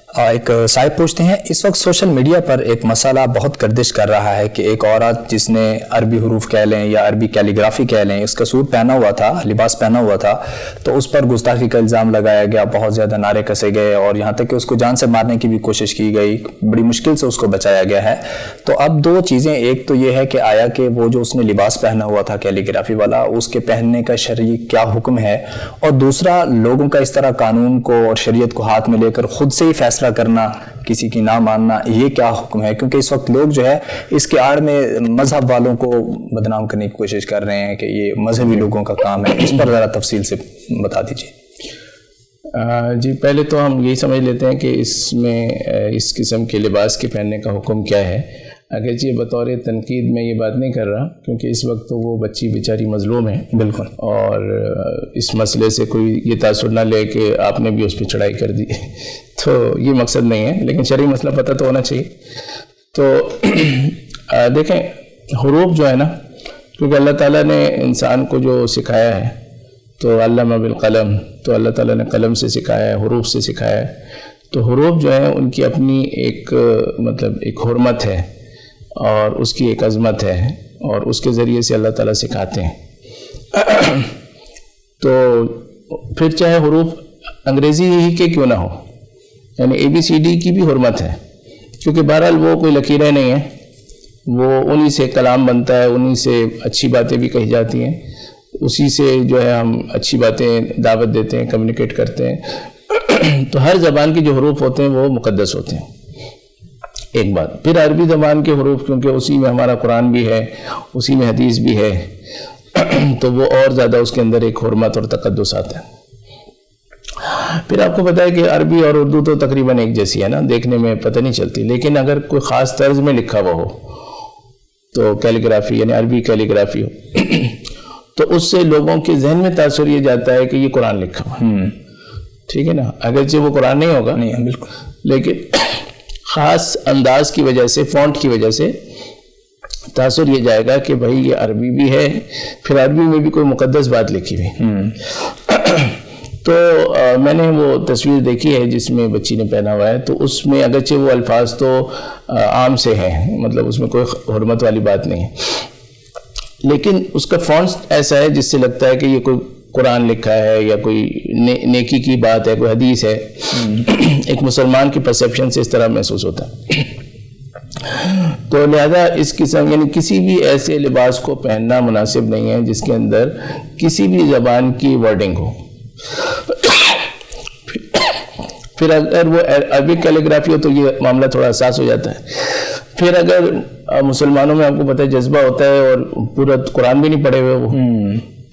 ایک صاحب پوچھتے ہیں، اس وقت سوشل میڈیا پر ایک مسئلہ بہت گردش کر رہا ہے کہ ایک عورت جس نے عربی حروف کہہ لیں یا عربی کیلیگرافی کہہ لیں، اس کا سوٹ پہنا ہوا تھا، لباس پہنا ہوا تھا، تو اس پر گستاخی کا الزام لگایا گیا، بہت زیادہ نعرے کسے گئے اور یہاں تک کہ اس کو جان سے مارنے کی بھی کوشش کی گئی، بڑی مشکل سے اس کو بچایا گیا ہے۔ تو اب دو چیزیں، ایک تو یہ ہے کہ آیا کہ وہ جو اس نے لباس پہنا ہوا تھا کیلیگرافی والا، اس کے پہننے کا شرعی کیا حکم ہے، اور دوسرا لوگوں کا اس طرح قانون کو اور شریعت کو ہاتھ میں لے کر خود سے ہی فیصلہ کرنا، کسی کی نہ ماننا، یہ کیا حکم ہے؟ کیونکہ اس وقت لوگ جو ہے اس کے آڑ میں مذہب والوں کو بدنام کرنے کی کوشش کر رہے ہیں کہ یہ مذہبی لوگوں کا کام ہے، اس پر ذرا تفصیل سے بتا دیجیے۔ جی، پہلے تو ہم یہی سمجھ لیتے ہیں کہ اس میں اس قسم کے لباس کے پہننے کا حکم کیا ہے۔ اگرچہ بطور تنقید میں یہ بات نہیں کر رہا، کیونکہ اس وقت تو وہ بچی بیچاری مظلوم ہے، بالکل، اور اس مسئلے سے کوئی یہ تاثر نہ لے کہ آپ نے بھی اس پہ چڑھائی کر دی، تو یہ مقصد نہیں ہے، لیکن شرعی مسئلہ پتہ تو ہونا چاہیے۔ تو دیکھیں، حروف جو ہے نا، کیونکہ اللہ تعالیٰ نے انسان کو جو سکھایا ہے، تو علم بالقلم، تو اللہ تعالیٰ نے قلم سے سکھایا ہے، حروف سے سکھایا ہے، تو حروف جو ہیں ان کی اپنی ایک ایک حرمت ہے اور اس کی ایک عظمت ہے، اور اس کے ذریعے سے اللہ تعالیٰ سکھاتے ہیں۔ تو پھر چاہے حروف انگریزی ہی کے کیوں نہ ہو، یعنی ABCD کی بھی حرمت ہے، کیونکہ بہرحال وہ کوئی لکیریں نہیں ہیں، وہ انہی سے کلام بنتا ہے، انہی سے اچھی باتیں بھی کہی جاتی ہیں، اسی سے جو ہے ہم اچھی باتیں دعوت دیتے ہیں، کمیونیکیٹ کرتے ہیں۔ تو ہر زبان کے جو حروف ہوتے ہیں وہ مقدس ہوتے ہیں، ایک بات۔ پھر عربی زبان کے حروف، کیونکہ اسی میں ہمارا قرآن بھی ہے، اسی میں حدیث بھی ہے، تو وہ اور زیادہ اس کے اندر ایک حرمت اور تقدس آتا ہے۔ پھر آپ کو پتہ ہے کہ عربی اور اردو تو تقریباً ایک جیسی ہے نا، دیکھنے میں پتہ نہیں چلتی، لیکن اگر کوئی خاص طرز میں لکھا ہوا ہو تو کیلیگرافی، یعنی عربی کیلیگرافی ہو، تو اس سے لوگوں کے ذہن میں تاثر یہ جاتا ہے کہ یہ قرآن لکھا ہوا، ٹھیک ہے نا، اگرچہ وہ قرآن نہیں ہوگا، نہیں، بالکل، لیکن خاص انداز کی وجہ سے، فونٹ کی وجہ سے تاثر یہ جائے گا کہ بھائی یہ عربی بھی ہے، پھر عربی میں بھی کوئی مقدس بات لکھی ہوئی۔ تو میں نے وہ تصویر دیکھی ہے جس میں بچی نے پہنا ہوا ہے، تو اس میں اگرچہ وہ الفاظ تو عام سے ہیں، مطلب اس میں کوئی حرمت والی بات نہیں ہے، لیکن اس کا فونٹ ایسا ہے جس سے لگتا ہے کہ یہ کوئی قرآن لکھا ہے یا کوئی نیکی کی بات ہے، کوئی حدیث ہے۔ ایک مسلمان کی پرسیپشن سے اس طرح محسوس ہوتا ہے۔ تو لہذا اس قسم، یعنی کسی بھی ایسے لباس کو پہننا مناسب نہیں ہے جس کے اندر کسی بھی زبان کی ورڈنگ ہو۔ پھر اگر وہ عربی کیلیگرافی ہو تو یہ معاملہ تھوڑا حساس ہو جاتا ہے۔ پھر اگر مسلمانوں میں آپ کو پتہ ہے جذبہ ہوتا ہے اور پورا قرآن بھی نہیں پڑھے ہوئے وہ،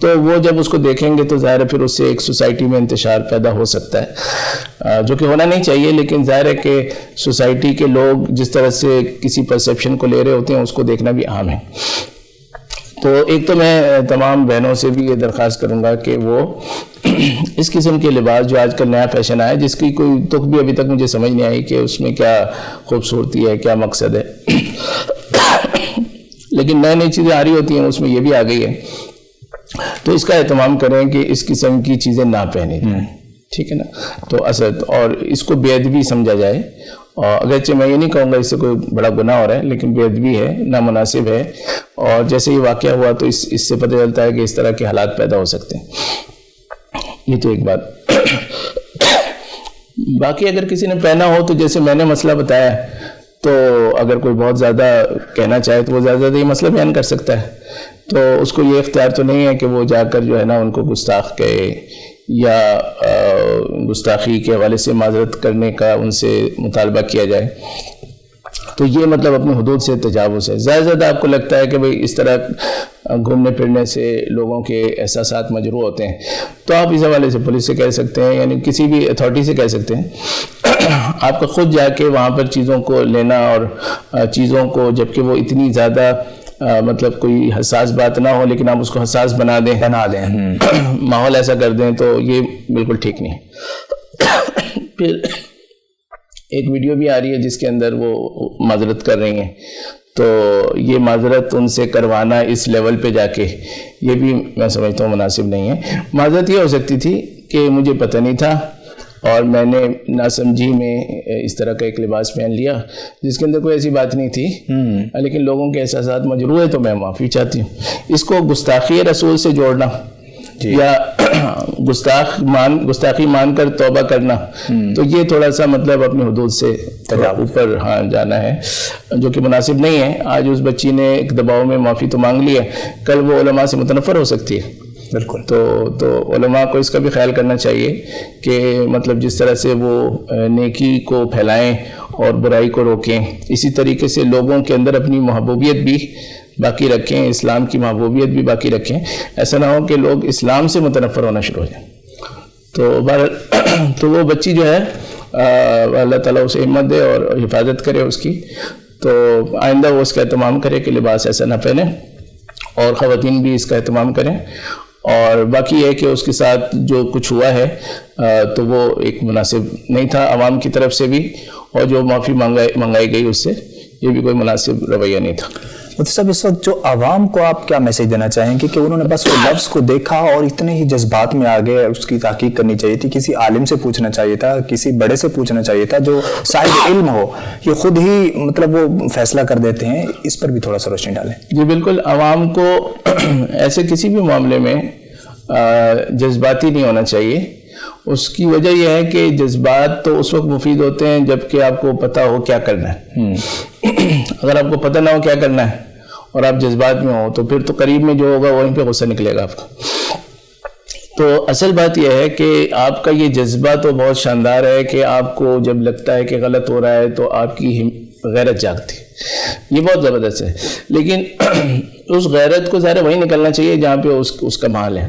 تو وہ جب اس کو دیکھیں گے تو ظاہر ہے پھر اس سے ایک سوسائٹی میں انتشار پیدا ہو سکتا ہے، جو کہ ہونا نہیں چاہیے، لیکن ظاہر ہے کہ سوسائٹی کے لوگ جس طرح سے کسی پرسیپشن کو لے رہے ہوتے ہیں اس کو دیکھنا بھی عام ہے۔ تو ایک تو میں تمام بہنوں سے بھی یہ درخواست کروں گا کہ وہ اس قسم کے لباس جو آج کل نیا فیشن آیا، جس کی کوئی تک بھی ابھی تک مجھے سمجھ نہیں آئی کہ اس میں کیا خوبصورتی ہے، کیا مقصد ہے، لیکن نئی نئی چیزیں آ رہی ہوتی ہیں، اس میں یہ بھی آ گئی ہے، تو اس کا اہتمام کریں کہ اس قسم کی چیزیں نہ پہنیں جائیں، ٹھیک ہے نا۔ تو اور اس کو بے ادبی سمجھا جائے، اور اگرچہ میں یہ نہیں کہوں گا اس سے کوئی بڑا گناہ ہو رہا ہے، لیکن بے ادبی ہے، نامناسب ہے، اور جیسے یہ واقعہ ہوا تو اس سے پتہ چلتا ہے کہ اس طرح کے حالات پیدا ہو سکتے ہیں۔ یہ تو ایک بات۔ باقی اگر کسی نے پہنا ہو تو جیسے میں نے مسئلہ بتایا، تو اگر کوئی بہت زیادہ کہنا چاہے تو وہ زیادہ زیادہ یہ مسئلہ بیان کر سکتا ہے، تو اس کو یہ اختیار تو نہیں ہے کہ وہ جا کر جو ہے نا ان کو گستاخ کہے، یا گستاخی کے حوالے سے معذرت کرنے کا ان سے مطالبہ کیا جائے، تو یہ مطلب اپنی حدود سے تجاوز ہے۔ زیادہ زیادہ آپ کو لگتا ہے کہ بھئی اس طرح گھومنے پھرنے سے لوگوں کے احساسات مجروح ہوتے ہیں، تو آپ اس حوالے سے پولیس سے کہہ سکتے ہیں، یعنی کسی بھی اتھارٹی سے کہہ سکتے ہیں۔ آپ کا خود جا کے وہاں پر چیزوں کو لینا، اور چیزوں کو جبکہ وہ اتنی زیادہ مطلب کوئی حساس بات نہ ہو لیکن آپ اس کو حساس بنا دیں، ماحول ایسا کر دیں، تو یہ بالکل ٹھیک نہیں ہے۔ پھر ایک ویڈیو بھی آ رہی ہے جس کے اندر وہ معذرت کر رہی ہیں، تو یہ معذرت ان سے کروانا اس لیول پہ جا کے، یہ بھی میں سمجھتا ہوں مناسب نہیں ہے۔ معذرت یہ ہو سکتی تھی کہ مجھے پتہ نہیں تھا اور میں نے ناسمجھی میں اس طرح کا ایک لباس پہن لیا جس کے اندر کوئی ایسی بات نہیں تھی، لیکن لوگوں کے احساسات مجروح ہیں تو میں معافی چاہتی ہوں۔ اس کو گستاخی رسول سے جوڑنا یا گستاخی مان کر توبہ کرنا، تو یہ تھوڑا سا مطلب اپنی حدود سے اوپر جانا ہے، جو کہ مناسب نہیں ہے۔ آج اس بچی نے ایک دباؤ میں معافی تو مانگ لی ہے، کل وہ علماء سے متنفر ہو سکتی ہے۔ بالکل، تو علماء کو اس کا بھی خیال کرنا چاہیے کہ مطلب جس طرح سے وہ نیکی کو پھیلائیں اور برائی کو روکیں، اسی طریقے سے لوگوں کے اندر اپنی محبوبیت بھی باقی رکھیں، اسلام کی محبوبیت بھی باقی رکھیں۔ ایسا نہ ہو کہ لوگ اسلام سے متنفر ہونا شروع ہو جائیں۔ تو وہ بچی جو ہے اللہ تعالیٰ اسے ہمت دے اور حفاظت کرے اس کی، تو آئندہ وہ اس کا اہتمام کرے کہ لباس ایسا نہ پہنے، اور خواتین بھی اس کا اہتمام کریں۔ اور باقی یہ کہ اس کے ساتھ جو کچھ ہوا ہے تو وہ ایک مناسب نہیں تھا عوام کی طرف سے بھی، اور جو معافی منگائی گئی اس سے یہ بھی کوئی مناسب رویہ نہیں تھا۔ مفتی صاحب، اس وقت جو عوام کو آپ کیا میسج دینا چاہیں گے کہ انہوں نے بس وہ لفظ کو دیکھا اور اتنے ہی جذبات میں آ گئے؟ اس کی تحقیق کرنی چاہیے تھی، کسی عالم سے پوچھنا چاہیے تھا، کسی بڑے سے پوچھنا چاہیے تھا جو صاحب علم ہو، یہ خود ہی مطلب وہ فیصلہ کر دیتے ہیں۔ اس پر بھی تھوڑا سا روشنی ڈالیں۔ جی بالکل، عوام کو ایسے کسی بھی معاملے میں جذباتی نہیں ہونا چاہیے۔ اس کی وجہ یہ ہے کہ جذبات تو اس وقت مفید ہوتے ہیں جب کہ آپ کو پتہ ہو کیا کرنا ہے۔ اگر آپ کو پتہ نہ ہو کیا کرنا ہے اور آپ جذبات میں ہو تو پھر تو قریب میں جو ہوگا وہیں پہ غصہ نکلے گا آپ کا۔ تو اصل بات یہ ہے کہ آپ کا یہ جذبہ تو بہت شاندار ہے کہ آپ کو جب لگتا ہے کہ غلط ہو رہا ہے تو آپ کی غیرت جاگتی ہے، یہ بہت زبردست ہے، لیکن اس غیرت کو ظاہر وہیں نکلنا چاہیے جہاں پہ اس کا محل ہے۔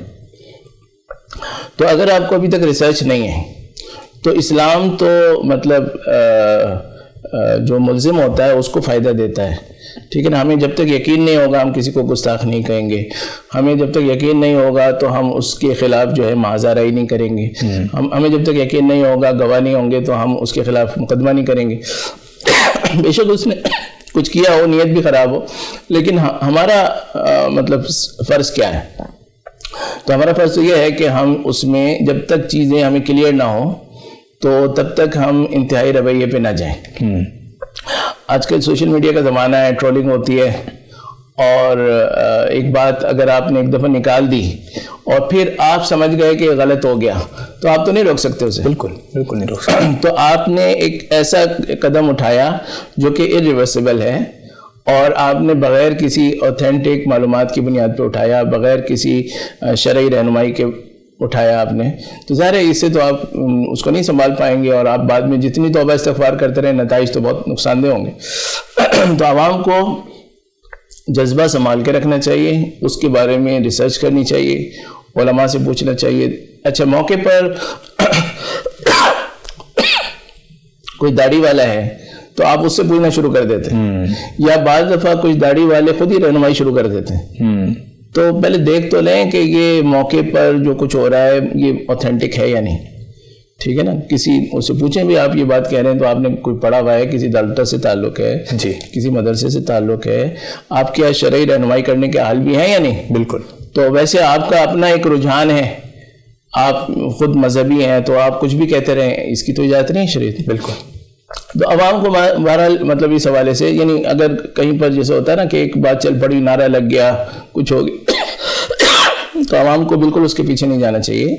تو اگر آپ کو ابھی تک ریسرچ نہیں ہے تو اسلام تو مطلب جو ملزم ہوتا ہے اس کو فائدہ دیتا ہے، ٹھیک ہے نا۔ ہمیں جب تک یقین نہیں ہوگا ہم کسی کو گستاخ نہیں کہیں گے، ہمیں جب تک یقین نہیں ہوگا تو ہم اس کے خلاف جو ہے معاذرائی نہیں کریں گے، ہمیں جب تک یقین نہیں ہوگا، گواہ نہیں ہوں گے تو ہم اس کے خلاف مقدمہ نہیں کریں گے، بے شک اس نے کچھ کیا ہو، نیت بھی خراب ہو، لیکن ہمارا مطلب فرض کیا ہے؟ تو ہمارا فرض تو یہ ہے کہ ہم اس میں جب تک چیزیں ہمیں کلیئر نہ ہو تو تب تک ہم انتہائی رویے پہ نہ جائیں۔ آج کل سوشل میڈیا کا زمانہ ہے، ٹرولنگ ہوتی ہے، اور ایک بات اگر آپ نے ایک دفعہ نکال دی اور پھر آپ سمجھ گئے کہ غلط ہو گیا تو آپ تو نہیں روک سکتے اسے۔ بالکل نہیں روک سکتے۔ تو آپ نے ایک ایسا قدم اٹھایا جو کہ irreversible ہے، اور آپ نے بغیر کسی اوتھینٹک معلومات کی بنیاد پہ اٹھایا، بغیر کسی شرعی رہنمائی کے اٹھایا آپ نے، تو ظاہر ہے اس سے تو آپ اس کو نہیں سنبھال پائیں گے، اور آپ بعد میں جتنی توبہ استغفار کرتے رہیں نتائج تو بہت نقصان دہ ہوں گے۔ تو عوام کو جذبہ سنبھال کے رکھنا چاہیے، اس کے بارے میں ریسرچ کرنی چاہیے، علماء سے پوچھنا چاہیے۔ اچھا، موقع پر کوئی داڑھی والا ہے تو آپ اس سے پوچھنا شروع کر دیتے ہیں، یا بعض دفعہ کچھ داڑھی والے خود ہی رہنمائی شروع کر دیتے ہیں۔ تو پہلے دیکھ تو لیں کہ یہ موقع پر جو کچھ ہو رہا ہے یہ اوتھینٹک ہے یا نہیں، ٹھیک ہے نا۔ کسی اس سے پوچھیں بھی آپ یہ بات کہہ رہے ہیں تو آپ نے کوئی پڑھا ہوا ہے، کسی ڈاکٹر سے تعلق ہے، جی، کسی مدرسے سے تعلق ہے، آپ کیا شرعی رہنمائی کرنے کے حال بھی ہیں یا نہیں؟ بالکل۔ تو ویسے آپ کا اپنا ایک رجحان ہے، آپ خود مذہبی ہیں تو آپ کچھ بھی کہتے رہیں، اس کی تو اجازت نہیں شریعت۔ بالکل۔ تو عوام کو بہرحال مطلب اس حوالے سے، یعنی اگر کہیں پر جیسے ہوتا ہے نا کہ ایک بات چل پڑی، نعرہ لگ گیا، کچھ ہو گیا، تو عوام کو بالکل اس کے پیچھے نہیں جانا چاہیے،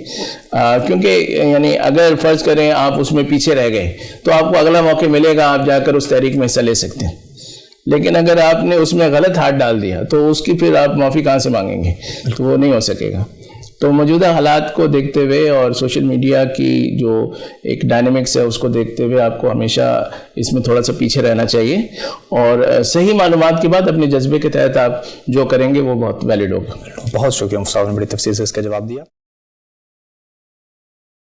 کیونکہ یعنی اگر فرض کریں آپ اس میں پیچھے رہ گئے تو آپ کو اگلا موقع ملے گا، آپ جا کر اس تحریک میں حصہ لے سکتے ہیں، لیکن اگر آپ نے اس میں غلط ہاتھ ڈال دیا تو اس کی پھر آپ معافی کہاں سے مانگیں گے؟ تو وہ نہیں ہو سکے گا۔ تو موجودہ حالات کو دیکھتے ہوئے اور سوشل میڈیا کی جو ایک ڈائنامکس ہے اس کو دیکھتے ہوئے آپ کو ہمیشہ اس میں تھوڑا سا پیچھے رہنا چاہیے، اور صحیح معلومات کے بعد اپنے جذبے کے تحت آپ جو کریں گے وہ بہت ویلڈ ہوگا۔ بہت شکریہ مفتی صاحب نے بڑی تفصیل سے اس کا جواب دیا۔